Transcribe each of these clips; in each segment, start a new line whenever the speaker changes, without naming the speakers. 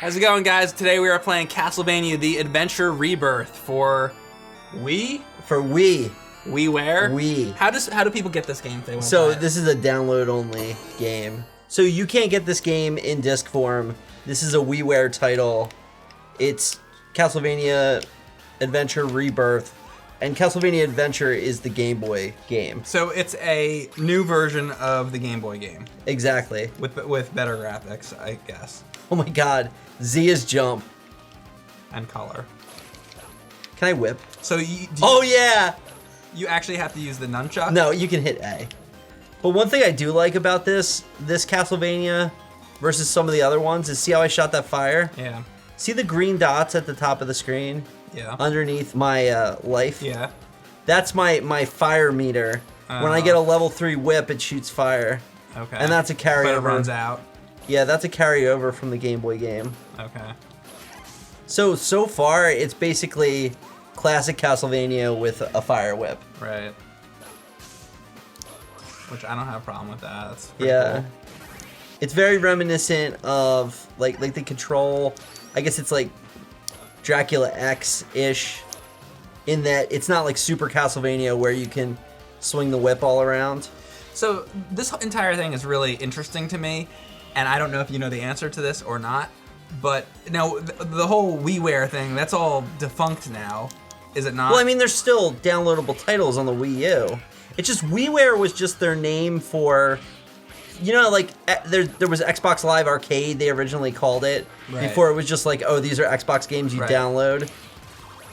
How's it going, guys? Today we are playing Castlevania: The Adventure ReBirth for Wii?
For Wii.
WiiWare?
Wii.
How do people get this game if they want to
So
play it?
this is a download-only game. So you can't get this game in disc form. This is a WiiWare title. It's Castlevania Adventure ReBirth. And Castlevania Adventure is the Game Boy game.
So it's a new version of the Game Boy game.
Exactly.
With better graphics, I guess.
Oh my god. Zia's jump.
And color.
Can I whip?
So
Oh yeah!
You actually have to use the nunchuck?
No, you can hit A. But one thing I do like about this Castlevania versus some of the other ones is see how I shot that fire?
Yeah.
See the green dots at the top of the screen?
Yeah.
Underneath my life?
Yeah.
That's my fire meter. When I get a level 3 whip, it shoots fire.
Okay.
And that's a carryover.
But it runs out.
Yeah, that's a carryover from the Game Boy game.
Okay.
So far, it's basically classic Castlevania with a fire whip.
Right. Which I don't have a problem with that. That's pretty
Yeah.
cool.
It's very reminiscent of like the control. I guess it's like Dracula X-ish in that it's not like Super Castlevania where you can swing the whip all around.
So this entire thing is really interesting to me, and I don't know if you know the answer to this or not, but now the whole WiiWare thing, that's all defunct now, is it not?
Well, I mean, there's still downloadable titles on the Wii U. It's just WiiWare was just their name for, you know, like there was Xbox Live Arcade, they originally called it,
Right.
before it was just like, oh, these are Xbox games you
Right.
download.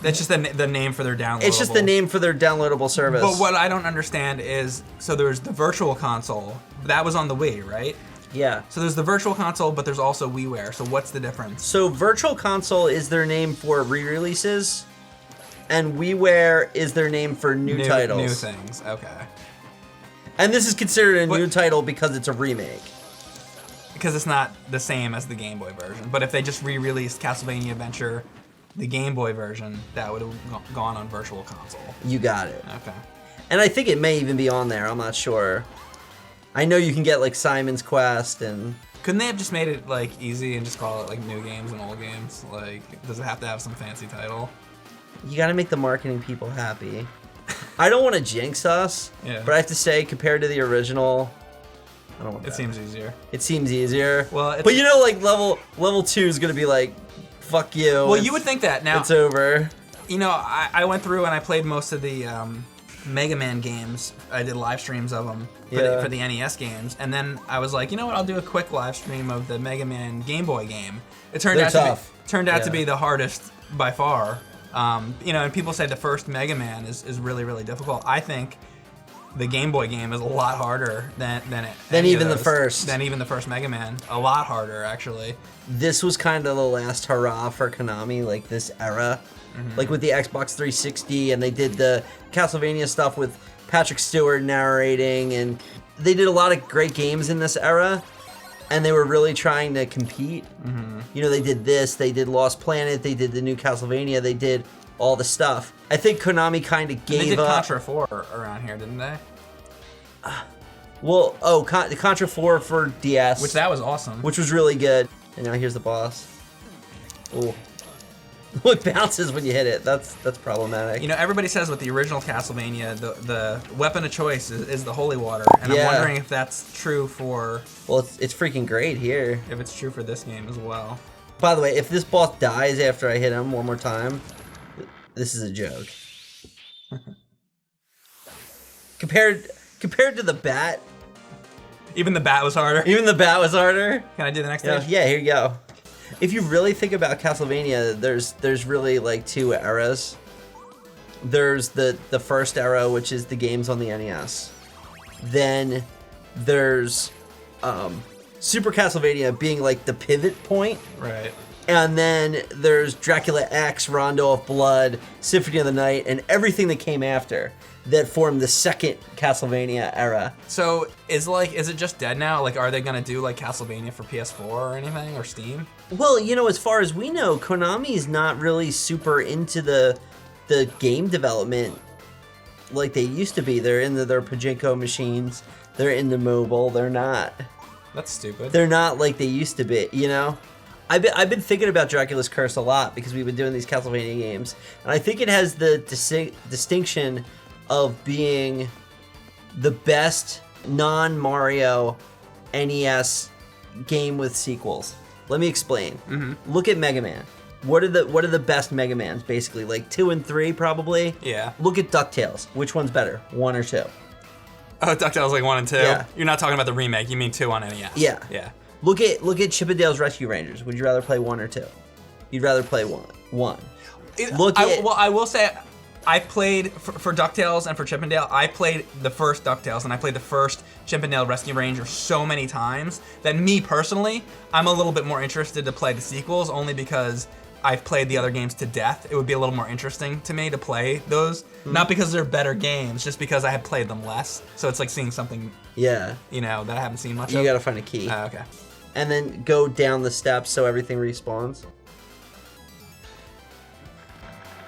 That's just the name for their downloadable.
It's just the name for their downloadable service.
But what I don't understand is, so there's the Virtual Console, that was on the Wii, right?
Yeah.
So there's the Virtual Console, but there's also WiiWare, so what's the difference?
So Virtual Console is their name for re-releases, and WiiWare is their name for new titles.
New things, okay.
And this is considered a
But-
new title because it's a remake.
Because it's not the same as the Game Boy version. But if they just re-released Castlevania Adventure, the Game Boy version, that would have gone on Virtual Console.
You got it.
Okay.
And I think it may even be on there, I'm not sure. I know you can get like Simon's Quest and...
Couldn't they have just made it like easy and just call it like new games and old games? Like, does it have to have some fancy title?
You gotta make the marketing people happy. I don't want to jinx us,
Yeah.
but I have to say, compared to the original, I don't want
It
that.
seems easier.
It seems easier.
Well, it's-
but you know, like level 2 is gonna be like, fuck you.
Well,
it's-
you would think that. Now,
it's over.
you know, I went through and I played most of the Mega Man games. I did live streams of them for the NES games. And then I was like, you know what, I'll do a quick live stream of the Mega Man Game Boy game. It turned
They're
out
tough.
to be the hardest by far. You know, and people say the first Mega Man is really, really difficult. I think the Game Boy game is a lot harder than
even the first.
Than even the first Mega Man. A lot harder, actually.
This was kind of the last hurrah for Konami, like this era. Like with the Xbox 360, and they did the Castlevania stuff with Patrick Stewart narrating, and they did a lot of great games in this era, and they were really trying to compete. You know, they did this, they did Lost Planet, they did the new Castlevania, they did all the stuff. I think Konami kind of gave
They did
up.
Contra 4 around here, didn't they?
Well, the Contra 4 for DS.
Which that was awesome.
Which was really good. And now here's the boss. Ooh. It bounces when you hit it. That's problematic.
You know, everybody says with the original Castlevania, the weapon of choice is the holy water, and
Yeah.
I'm wondering if that's true for
Well, it's freaking great here.
if it's true for this game as well.
By the way, if this boss dies after I hit him one more time, this is a joke. Compared to the bat,
Even the bat was harder.
even the bat was harder.
Can I do the next
Yeah,
stage?
yeah, here you go. If you really think about Castlevania, there's really like two eras. There's the first era, which is the games on the NES. Then there's Super Castlevania being like the pivot point.
Right.
And then there's Dracula X, Rondo of Blood, Symphony of the Night, and everything that came after that formed the second Castlevania era.
So is it just dead now? Like, are they gonna do like Castlevania for PS4 or anything, or Steam?
Well, you know, as far as we know, Konami's not really super into the game development like they used to be. They're into their pachinko machines. They're into mobile. They're not
That's stupid.
like they used to be, you know? I've been thinking about Dracula's Curse a lot because we've been doing these Castlevania games, and I think it has the distinction of being the best non-Mario NES game with sequels. Let me explain. Look at Mega Man. What are the best Mega Mans, basically? Like 2 and 3, probably?
Yeah.
Look at DuckTales. Which one's better, 1 or 2?
Oh, DuckTales like 1 and 2?
Yeah.
You're not talking about the remake, you mean 2 on NES.
Yeah.
Yeah.
Look at Chip 'n Dale's Rescue Rangers. Would you rather play 1 or 2? You'd rather play 1.
I will say, I played for DuckTales and for Chip 'n Dale. I played the first DuckTales and I played the first Chip 'n Dale Rescue Ranger so many times that me personally, I'm a little bit more interested to play the sequels only because I've played the other games to death. It would be a little more interesting to me to play those, not because they're better games, just because I have played them less. So it's like seeing something,
Yeah.
that I haven't seen much of.
You gotta find a key.
Okay.
And then go down the steps so everything respawns.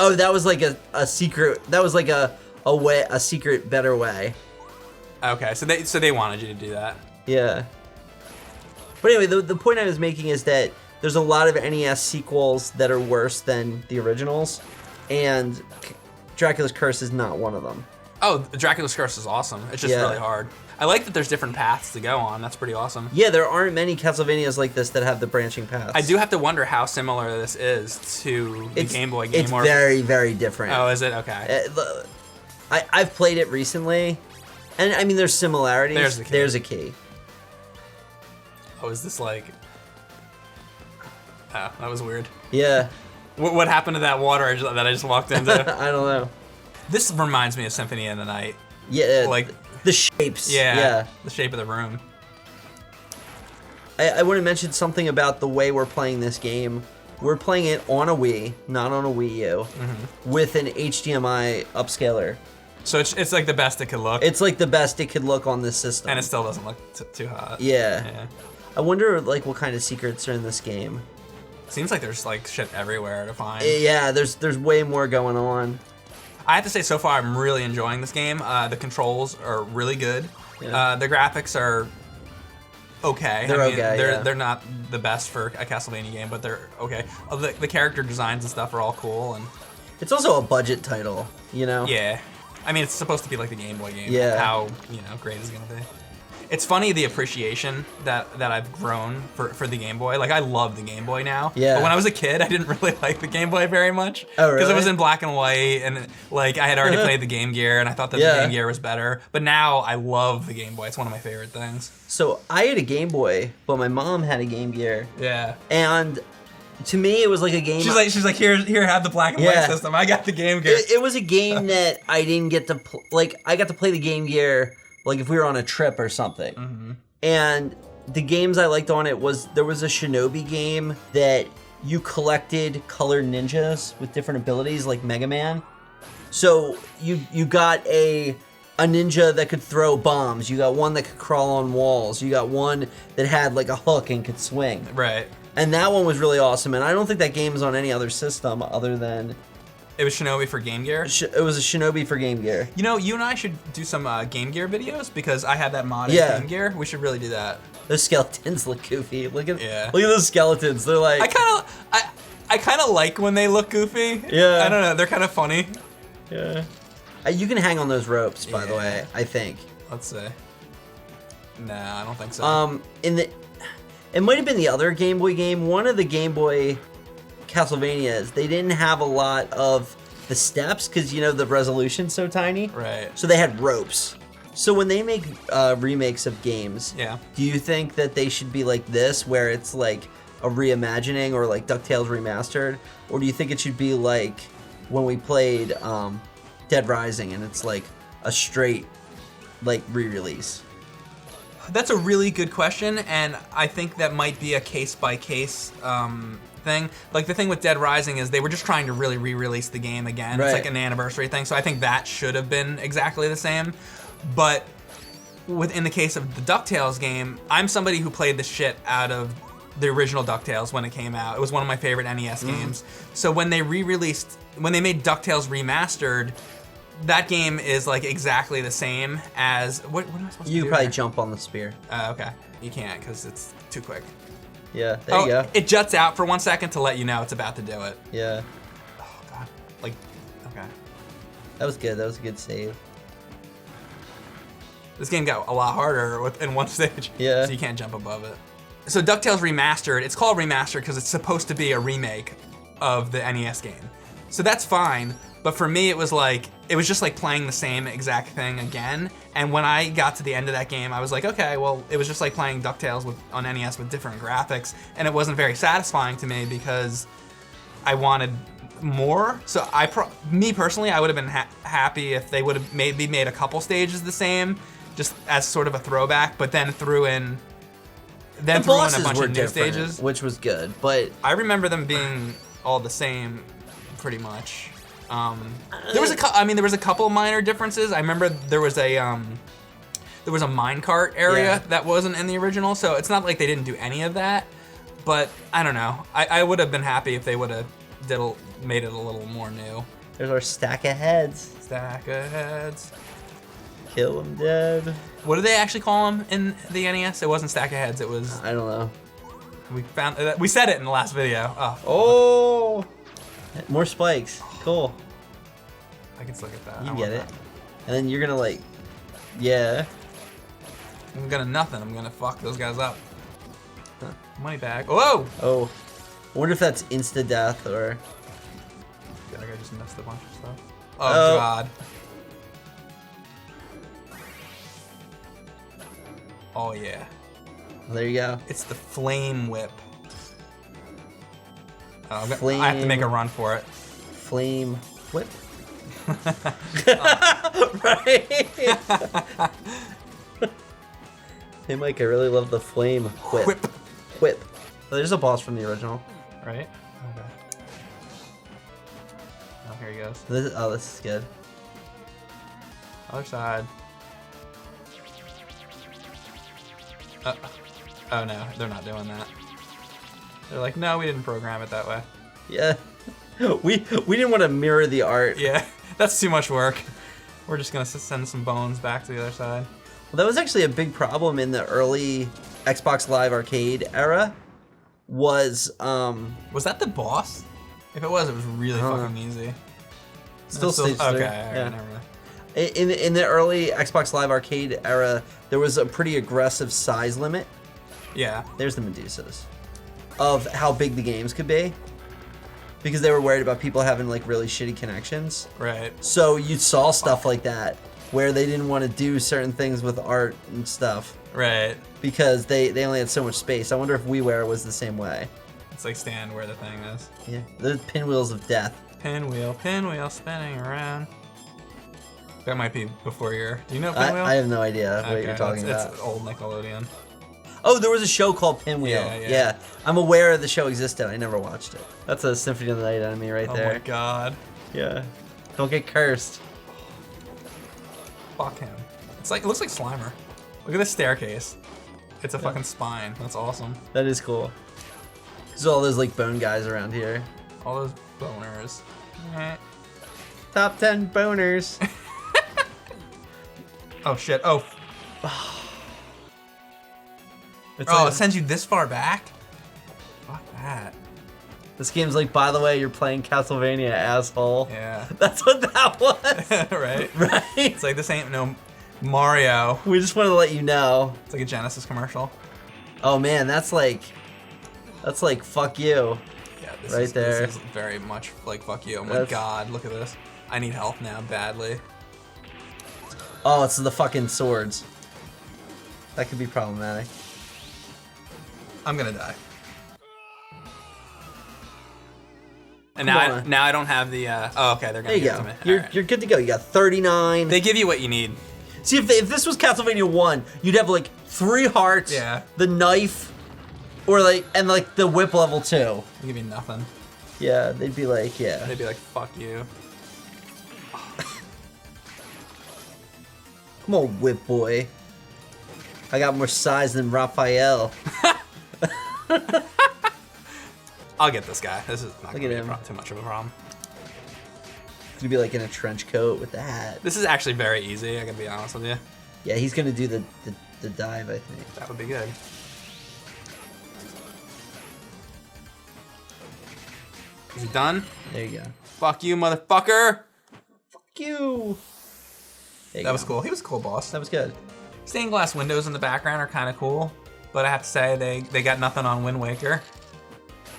Oh, that was like a secret. That was like a secret better way.
Okay, so they wanted you to do that.
Yeah. But anyway, the point I was making is that there's a lot of NES sequels that are worse than the originals, and Dracula's Curse is not one of them.
Oh, Dracula's Curse is awesome. It's just really hard. I like that there's different paths to go on. That's pretty awesome.
Yeah, there aren't many Castlevanias like this that have the branching paths.
I do have to wonder how similar this is to the Game Boy game.
It's very, very different.
Oh, is it? Okay.
I've played it recently, and I mean, there's similarities.
There's the key.
There's a key.
Oh, is this like... Oh, that was weird.
Yeah.
What happened to that water that I just walked into?
I don't know.
This reminds me of Symphony of the Night.
Yeah,
like
the shapes.
Yeah. The shape of the room.
I want to mention something about the way we're playing this game. We're playing it on a Wii, not on a Wii U, with an HDMI upscaler.
So it's like the best it could look.
It's like the best it could look on this system.
And it still doesn't look too hot.
Yeah. I wonder like what kind of secrets are in this game.
Seems like there's like shit everywhere to find.
Yeah, there's way more going on.
I have to say, so far I'm really enjoying this game. The controls are really good.
Yeah.
The graphics are okay. They're not the best for a Castlevania game, but they're okay. The character designs and stuff are all cool, and
it's also a budget title, you know?
Yeah. I mean, it's supposed to be like the Game Boy game.
Yeah.
How, great is it gonna be? It's funny the appreciation that I've grown for the Game Boy. Like, I love the Game Boy now.
Yeah.
But when I was a kid, I didn't really like the Game Boy very much.
Oh, really?
Because it was in black and white, and like I had already played the Game Gear, and I thought that the Game Gear was better. But now I love the Game Boy. It's one of my favorite things.
So I had a Game Boy, but my mom had a Game Gear.
Yeah.
And to me, it was like a game.
She's like, here, have the black and white system. I got the Game Gear.
It was a game that I didn't get to I got to play the Game Gear like if we were on a trip or something. And the games I liked on it there was a Shinobi game that you collected colored ninjas with different abilities like Mega Man. So you got a ninja that could throw bombs. You got one that could crawl on walls. You got one that had like a hook and could swing.
Right.
And that one was really awesome. And I don't think that game is on any other system other than...
It was Shinobi for Game Gear?
It was a Shinobi for Game Gear.
You and I should do some Game Gear videos because I had that mod in Game Gear. We should really do that.
Those skeletons look goofy. Look at those skeletons. They're like...
I kind of like when they look goofy.
Yeah.
I don't know. They're kind of funny.
Yeah. You can hang on those ropes, by the way, I think.
Let's see. Nah, I don't think so.
It might have been the other Game Boy game. One of the Game Boy Castlevanias, they didn't have a lot of the steps because, the resolution's so tiny.
Right.
So they had ropes. So when they make remakes of games, do you think that they should be like this, where it's like a reimagining or like DuckTales Remastered? Or do you think it should be like when we played Dead Rising and it's like a straight like re-release?
That's a really good question, and I think that might be a case-by-case thing. Like, the thing with Dead Rising is they were just trying to really re-release the game again. Right. It's like an anniversary thing, so I think that should have been exactly the same. But in the case of the DuckTales game, I'm somebody who played the shit out of the original DuckTales when it came out. It was one of my favorite NES games. So when they made DuckTales Remastered, that game is like exactly the same as what am I supposed to do?
You probably jump on the spear.
Okay, you can't because it's too quick.
Yeah, there you go.
It juts out for 1 second to let you know it's about to do it.
Yeah.
Oh, God. Like, okay.
That was good. That was a good save.
This game got a lot harder in one stage.
Yeah.
So you can't jump above it. So DuckTales Remastered, it's called Remastered because it's supposed to be a remake of the NES game. So that's fine, but for me it was just like playing the same exact thing again. And when I got to the end of that game, I was like, okay, well, it was just like playing DuckTales on NES with different graphics, and it wasn't very satisfying to me because I wanted more. So me personally, I would have been happy if they would have maybe made a couple stages the same, just as sort of a throwback, but then threw in a bunch of new stages,
which was good. But
I remember them being all the same, pretty much. There was a couple of minor differences. I remember there was a minecart area that wasn't in the original, so it's not like they didn't do any of that. But I don't know. I would have been happy if they would have made it a little more new.
There's our stack of heads.
Stack of heads.
Kill them dead.
What did they actually call them in the NES? It wasn't stack of heads. It was.
I don't know.
We said it in the last video.
Oh. More spikes. Cool.
I can still get that.
You get it. And then you're gonna yeah.
I'm gonna fuck those guys up. Huh. Money bag. Whoa!
Oh. I wonder if that's insta death or.
I think I just missed a bunch of stuff. Oh God. Oh yeah.
Well, there you go.
It's the flame whip. I have to make a run for it.
Flame whip. Right. Hey Mike, I really love the flame whip. Whip. Oh, there's a boss from the original.
Right? Okay. Oh, here he goes.
This is good.
Other side. Oh no, they're not doing that. They're like, no, we didn't program it that way.
Yeah. We didn't want to mirror the art.
Yeah, that's too much work. We're just gonna send some bones back to the other side.
Well, that was actually a big problem in the early Xbox Live Arcade era. Was
that the boss? If it was really fucking easy.
Still stage 3.
Okay,
yeah.
never mind.
In the early Xbox Live Arcade era, there was a pretty aggressive size limit.
Yeah.
There's the Medusas. Of how big the games could be. Because they were worried about people having really shitty connections.
Right.
So you saw stuff like that where they didn't want to do certain things with art and stuff.
Right.
Because they only had so much space. I wonder if WiiWare was the same way.
It's like stand where the thing is.
Yeah. The pinwheels of death.
Pinwheel spinning around. That might be before your. Do you know Pinwheel?
I have no idea what you're talking about.
It's old Nickelodeon.
Oh, there was a show called Pinwheel.
Yeah.
I'm aware the show existed. I never watched it. That's a Symphony of the Night enemy right there.
Oh my God.
Yeah. Don't get cursed.
Fuck him. It looks like Slimer. Look at this staircase. It's a fucking spine. That's awesome.
That is cool. There's all those bone guys around here.
All those boners.
Top 10 boners.
Oh shit. Oh. It sends you this far back? Fuck that.
This game's by the way, you're playing Castlevania, asshole.
Yeah.
That's what that was.
Right?
Right?
It's like, this ain't no Mario.
We just want to let you know.
It's like a Genesis commercial.
Oh man, that's fuck you.
Yeah,
this
is very much like fuck you. Oh my God, look at this. I need help now, badly.
Oh, it's the fucking swords. That could be problematic.
I'm gonna die. And now I don't have the. Oh, okay, they're gonna give it to me.
You're good to go. You got 39.
They give you what you need.
See, if this was Castlevania 1, you'd have 3 hearts.
Yeah.
The knife, or and the whip level 2.
They give you nothing.
Yeah, they'd be yeah.
They'd be like, fuck you.
Come on, whip boy. I got more size than Raphael.
I'll get this guy. This is not gonna be too much of a problem.
He's gonna be in a trench coat with the hat.
This is actually very easy, I gotta be honest with you.
Yeah, he's gonna do the dive, I think.
That would be good. Is he done?
There you go.
Fuck you, motherfucker!
Fuck you!
That was cool. He was a cool boss.
That was good.
Stained glass windows in the background are kind of cool, but I have to say they got nothing on Wind Waker.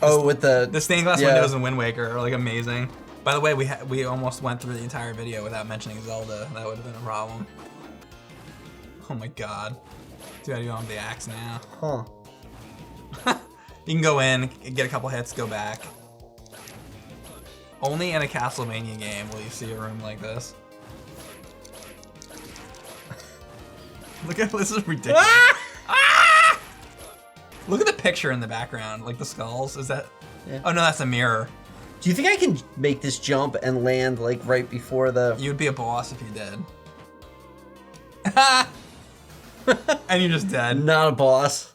Oh, with the
stained glass windows in Wind Waker are like amazing. By the way, we almost went through the entire video without mentioning Zelda. That would have been a problem. Oh my god. Dude, I do on the axe now.
Huh.
You can go in, get a couple hits, go back. Only in a Castlevania game will you see a room like this. Look at this is ridiculous. Ah! Look at the picture in the background, like the skulls. Is that?
Yeah.
Oh no, that's a mirror.
Do you think I can make this jump and land like right before the?
You would be a boss if you did. And you're just dead.
Not a boss.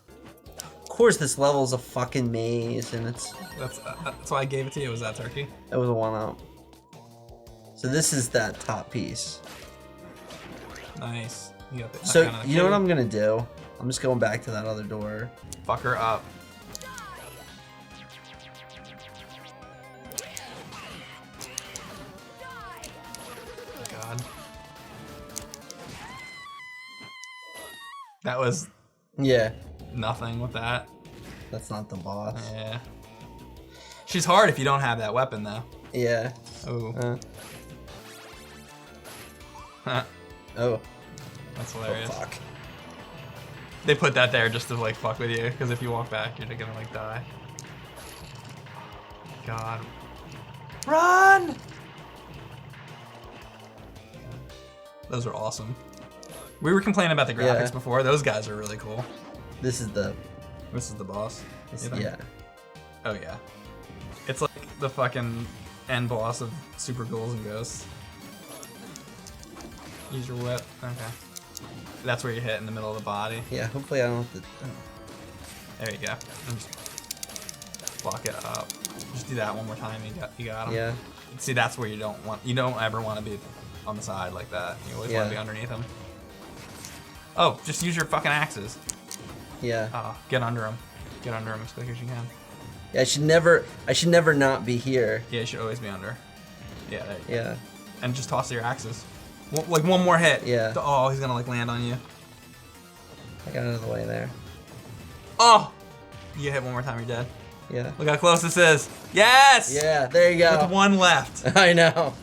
Of course, this level is a fucking maze, and it's.
That's why I gave it to you. Was that turkey?
That was a 1-up. So this is that top piece.
Nice. You got the,
So you know what I'm gonna do? I'm just going back to that other door.
Fuck her up. God. That was
Yeah.
nothing with that.
That's not the boss.
Yeah. She's hard if you don't have that weapon though.
Yeah.
Oh.
Oh.
That's hilarious.
Oh, fuck.
They put that there just to like fuck with you, because if you walk back, you're gonna like die. God. Run! Those are awesome. We were complaining about the graphics before. Those guys are really cool.
This is the
boss.
yeah.
Oh yeah. It's like the fucking end boss of Super Ghouls and Ghosts. Use your whip. Okay. That's where you hit in the middle of the body.
Yeah, hopefully I don't have to...
There you go. And just block it up. Just do that one more time. You got him.
Yeah.
See, that's where you don't ever want to be on the side like that. You always want to be underneath him. Oh, just use your fucking axes.
Yeah.
Oh, get under him. Get under him as quick as you can.
Yeah, I should never not be here.
Yeah, you should always be under. Yeah, there you go.
Yeah.
And just toss your axes. Like one more hit.
Yeah.
Oh, he's gonna like land on you.
I got out of the way there.
Oh! You hit one more time, you're dead.
Yeah.
Look how close this is. Yes!
Yeah, there you go.
With one left.
I know.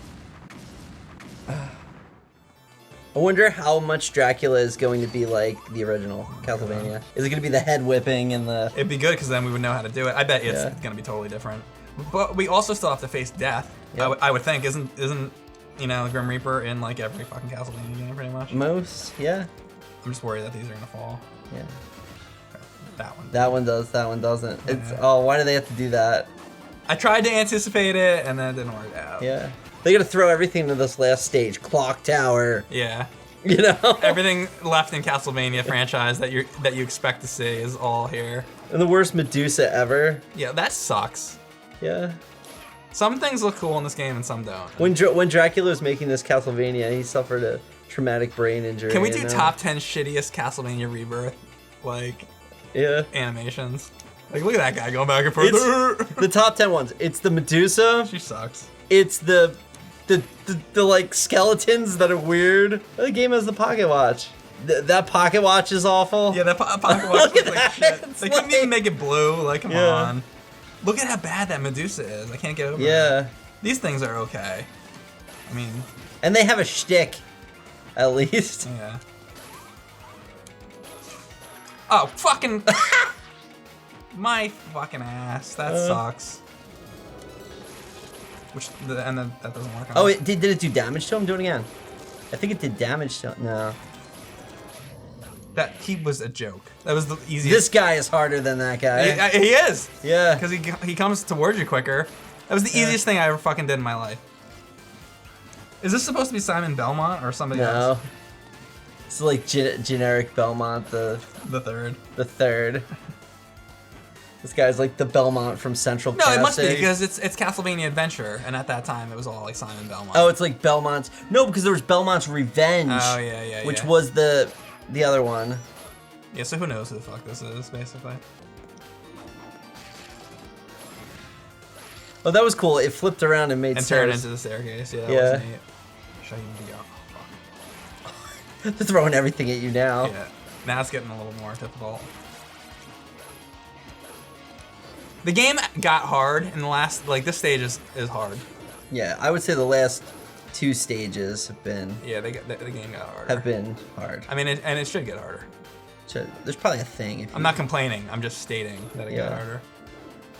I wonder how much Dracula is going to be like the original Castlevania. Is it going to be the head whipping and the...
It'd be good because then we would know how to do it. I bet it's going to be totally different. But we also still have to face death. Yep. I would think. Isn't you know, Grim Reaper in like every fucking Castlevania game pretty much?
Most, yeah.
I'm just worried that these are going to fall.
Yeah.
That one.
That one does, that one doesn't. It's oh, why do they have to do that?
I tried to anticipate it and then it didn't work out.
Yeah. They gotta throw everything to this last stage. Clock tower.
Yeah.
You know?
Everything left in Castlevania franchise that you expect to see is all here.
And the worst Medusa ever.
Yeah, that sucks.
Yeah.
Some things look cool in this game and some don't.
When Dracula was making this Castlevania, he suffered a traumatic brain injury.
Can we do top 10 shittiest Castlevania ReBirth? Like, animations. Like, look at that guy going back and forth.
The top 10 ones. It's the Medusa.
She sucks.
It's the like skeletons that are weird. The game has the pocket watch. That pocket watch is awful.
Yeah, that pocket watch looks like shit. They couldn't even make it blue. Like, come on. Look at how bad that Medusa is. I can't get over it. These things are okay. I mean...
And they have a shtick, at least.
Yeah. Oh, fucking... My fucking ass. That sucks. And then that doesn't work.
Oh, did it do damage to him? Do it again. I think it did damage to him. No.
He was a joke. That was the easiest.
This guy is harder than that guy.
He is.
Yeah.
Because he comes towards you quicker. That was the easiest thing I ever fucking did in my life. Is this supposed to be Simon Belmont or somebody else?
No. It's like generic Belmont, the third. The third. This guy's like the Belmont from Central Casting.
No, it must be because it's Castlevania Adventure, and at that time it was all like Simon Belmont.
Oh, it's like Belmont's. No, because there was Belmont's Revenge.
Oh yeah.
Which was the other one.
Yeah, so who knows who the fuck this is, basically.
Oh, that was cool. It flipped around and made
and
stairs.
turned into the staircase. Yeah, that
Yeah.
was neat. Show you the
They're throwing everything at you now.
Yeah. Now it's getting a little more difficult. The game got hard in the last, like this stage is hard.
Yeah, I would say the last 2 stages have been
Yeah, the game got harder.
have been hard.
I mean, and it should get harder.
There's probably a thing. If
I'm not complaining. I'm just stating that it got
Yeah.
harder.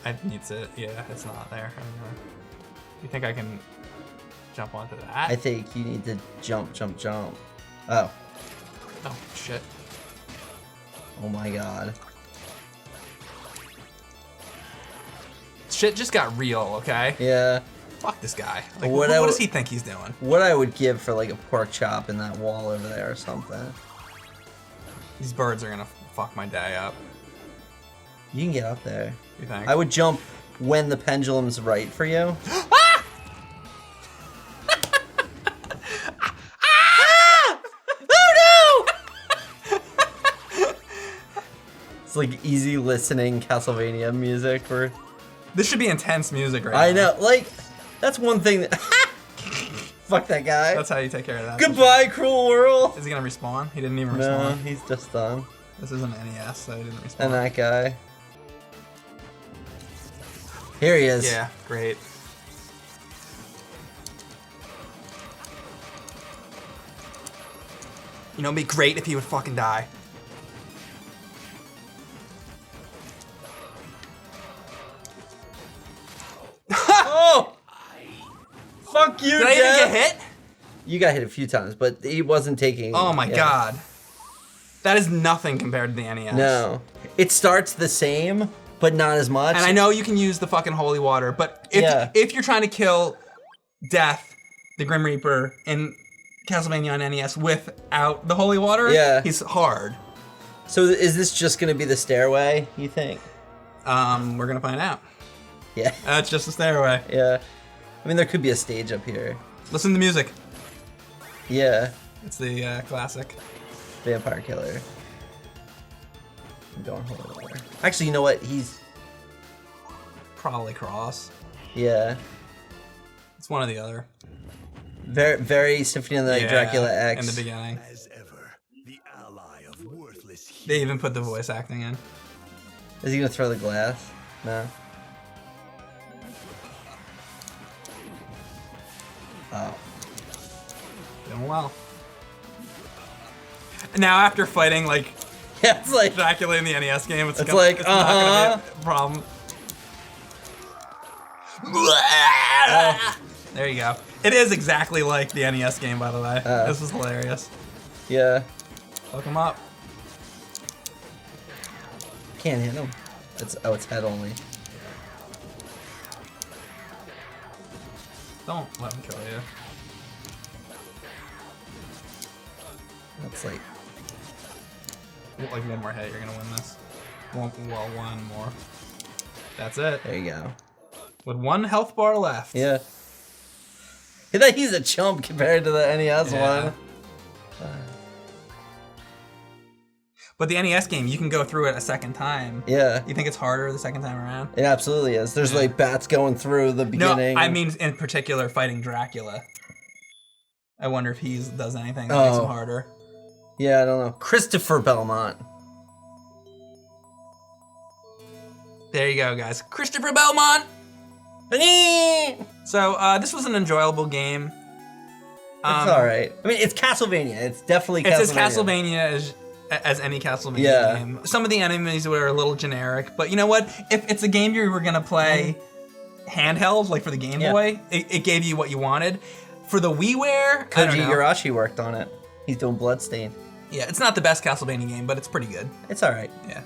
I need to. Yeah, it's not there. I don't know. You think I can jump onto that?
I think you need to jump. Oh.
Oh shit.
Oh my god.
Shit just got real. Okay.
Yeah.
Fuck this guy. Like,
What
what
I
does he think he's doing?
What I would give for like a pork chop in that wall over there or something.
These birds are gonna fuck my day up.
You can get up there.
You think?
I would jump when the pendulum's right for you. It's like easy listening Castlevania music for.
This should be intense music right now.
I know, like that's one thing that. Fuck that guy.
That's how you take care of that.
Goodbye, cruel world.
Is he gonna respawn? He didn't even
No,
respawn.
he's just done.
This isn't NES, so he didn't respawn.
And that guy. Here he is.
Yeah, great. You know, it'd be great if he would fucking die.
Oh! Fuck you,
Did I even
Jeff.
get hit?
You got hit a few times, but he wasn't taking.
Oh my
yeah.
god. That is nothing compared to the NES.
No. It starts the same, but not as much.
And I know you can use the fucking holy water, but if you're trying to kill Death, the Grim Reaper, in Castlevania on NES without the holy water,
Yeah.
he's hard.
So is this just gonna be the stairway, you think?
We're gonna find out.
Yeah.
It's just a stairway.
Yeah. I mean, there could be a stage up here.
Listen to the music.
Yeah.
It's the classic.
Vampire killer. I'm going holy water. Actually, you know what? He's.
Probably Cross.
Yeah.
It's one or the other.
Very Symphony of the Night,
Yeah,
Dracula X.
in the beginning.
As ever, the ally of worthless
They even put the voice acting in.
Is he gonna throw the glass? No. Oh.
Doing well. Now after fighting like
Yeah, it's like.
Dracula in the NES game, it's not
like,
gonna be a problem. There you go. It is exactly like the NES game, by the way. This is hilarious.
Yeah.
Look him up.
Can't hit him. It's head only.
Don't let him kill you.
That's like.
Like one more hit, you're gonna win this. Well, one more. That's it.
There you go.
With one health bar left.
Yeah. He's a chump compared to the NES
Yeah.
one.
But the NES game, you can go through it a second time.
Yeah.
You think it's harder the second time around?
It absolutely is. There's like bats going through the beginning.
No, I mean in particular fighting Dracula. I wonder if he does anything that makes him harder.
Yeah, I don't know. Christopher Belmont.
There you go, guys. Christopher Belmont! So, this was an enjoyable game.
It's alright. I mean, it's Castlevania. It's definitely Castlevania.
It's as Castlevania as any Castlevania game. Some of the enemies were a little generic, but you know what? If it's a game you were gonna play handheld, like for the Game Boy, it gave you what you wanted. For the WiiWare, I don't
Koji
know.
Igarashi worked on it. He's doing Bloodstained.
Yeah, it's not the best Castlevania game, but it's pretty good.
It's alright.
Yeah.